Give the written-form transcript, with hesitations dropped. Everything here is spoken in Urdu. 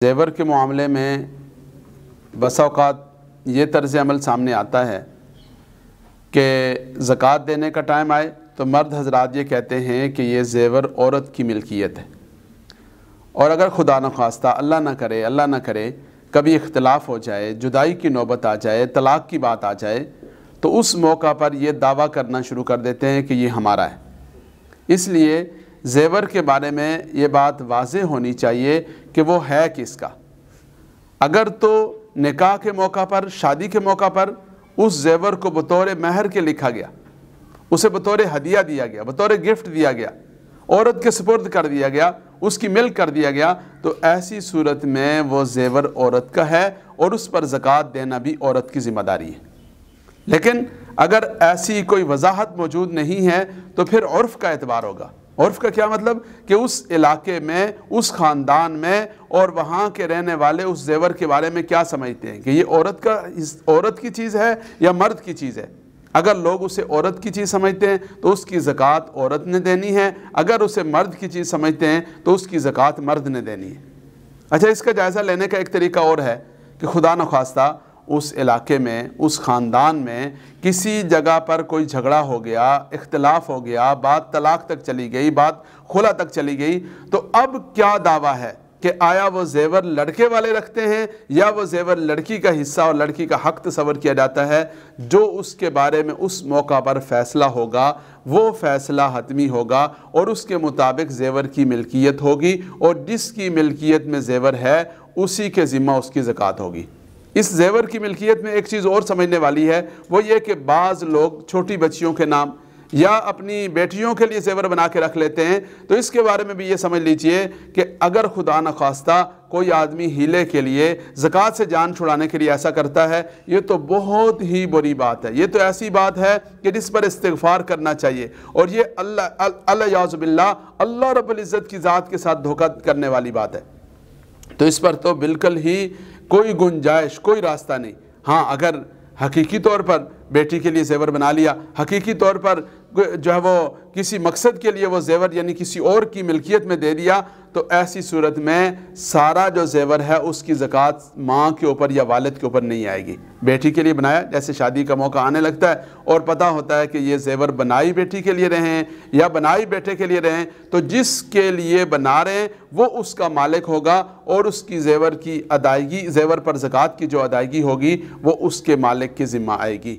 زیور کے معاملے میں بس اوقات یہ طرز عمل سامنے آتا ہے کہ زکوٰۃ دینے کا ٹائم آئے تو مرد حضرات یہ کہتے ہیں کہ یہ زیور عورت کی ملکیت ہے، اور اگر خدا نخواستہ اللہ نہ کرے کبھی اختلاف ہو جائے، جدائی کی نوبت آ جائے، طلاق کی بات آ جائے، تو اس موقع پر یہ دعویٰ کرنا شروع کر دیتے ہیں کہ یہ ہمارا ہے۔ اس لیے زیور کے بارے میں یہ بات واضح ہونی چاہیے کہ وہ ہے کس کا۔ اگر تو نکاح کے موقع پر، شادی کے موقع پر اس زیور کو بطور مہر کے لکھا گیا، اسے بطور ہدیہ دیا گیا، بطور گفٹ دیا گیا، عورت کے سپرد کر دیا گیا، اس کی ملک کر دیا گیا، تو ایسی صورت میں وہ زیور عورت کا ہے اور اس پر زکوٰۃ دینا بھی عورت کی ذمہ داری ہے۔ لیکن اگر ایسی کوئی وضاحت موجود نہیں ہے تو پھر عرف کا اعتبار ہوگا۔ عرف کا کیا مطلب؟ کہ اس علاقے میں، اس خاندان میں اور وہاں کے رہنے والے اس زیور کے بارے میں کیا سمجھتے ہیں کہ یہ عورت کی چیز ہے یا مرد کی چیز ہے۔ اگر لوگ اسے عورت کی چیز سمجھتے ہیں تو اس کی زکوٰۃ عورت نے دینی ہے، اگر اسے مرد کی چیز سمجھتے ہیں تو اس کی زکوٰۃ مرد نے دینی ہے۔ اچھا، اس کا جائزہ لینے کا ایک طریقہ اور ہے کہ خدا نخواستہ اس علاقے میں، اس خاندان میں کسی جگہ پر کوئی جھگڑا ہو گیا، اختلاف ہو گیا، بات طلاق تک چلی گئی، بات خلا تک چلی گئی، تو اب کیا دعویٰ ہے کہ آیا وہ زیور لڑکے والے رکھتے ہیں یا وہ زیور لڑکی کا حصہ اور لڑکی کا حق تصور کیا جاتا ہے؟ جو اس کے بارے میں اس موقع پر فیصلہ ہوگا وہ فیصلہ حتمی ہوگا اور اس کے مطابق زیور کی ملکیت ہوگی، اور جس کی ملکیت میں زیور ہے اسی کے ذمہ اس کی زکوٰۃ ہوگی۔ اس زیور کی ملکیت میں ایک چیز اور سمجھنے والی ہے، وہ یہ کہ بعض لوگ چھوٹی بچیوں کے نام یا اپنی بیٹیوں کے لیے زیور بنا کے رکھ لیتے ہیں، تو اس کے بارے میں بھی یہ سمجھ لیجئے کہ اگر خدا نخواستہ کوئی آدمی ہیلے کے لیے، زکوٰۃ سے جان چھڑانے کے لیے ایسا کرتا ہے، یہ تو بہت ہی بری بات ہے، یہ تو ایسی بات ہے کہ جس پر استغفار کرنا چاہیے، اور یہ اللہ باللہ اللہ رب العزت کی ذات کے ساتھ دھوکہ کرنے والی بات ہے۔ تو اس پر تو بالکل ہی کوئی گنجائش، کوئی راستہ نہیں۔ ہاں، اگر حقیقی طور پر بیٹی کے لیے زیور بنا لیا، حقیقی طور پر جو ہے وہ کسی مقصد کے لیے وہ زیور یعنی کسی اور کی ملکیت میں دے دیا، تو ایسی صورت میں سارا جو زیور ہے اس کی زکوٰۃ ماں کے اوپر یا والد کے اوپر نہیں آئے گی۔ بیٹی کے لیے بنایا، جیسے شادی کا موقع آنے لگتا ہے اور پتہ ہوتا ہے کہ یہ زیور بنائی بیٹی کے لیے رہے ہیں یا بنائی بیٹے کے لیے رہے ہیں، تو جس کے لیے بنا رہے ہیں وہ اس کا مالک ہوگا، اور اس کی زیور کی ادائیگی، زیور پر زکوٰۃ کی جو ادائیگی ہوگی وہ اس کے مالک کی ذمہ آئے گی۔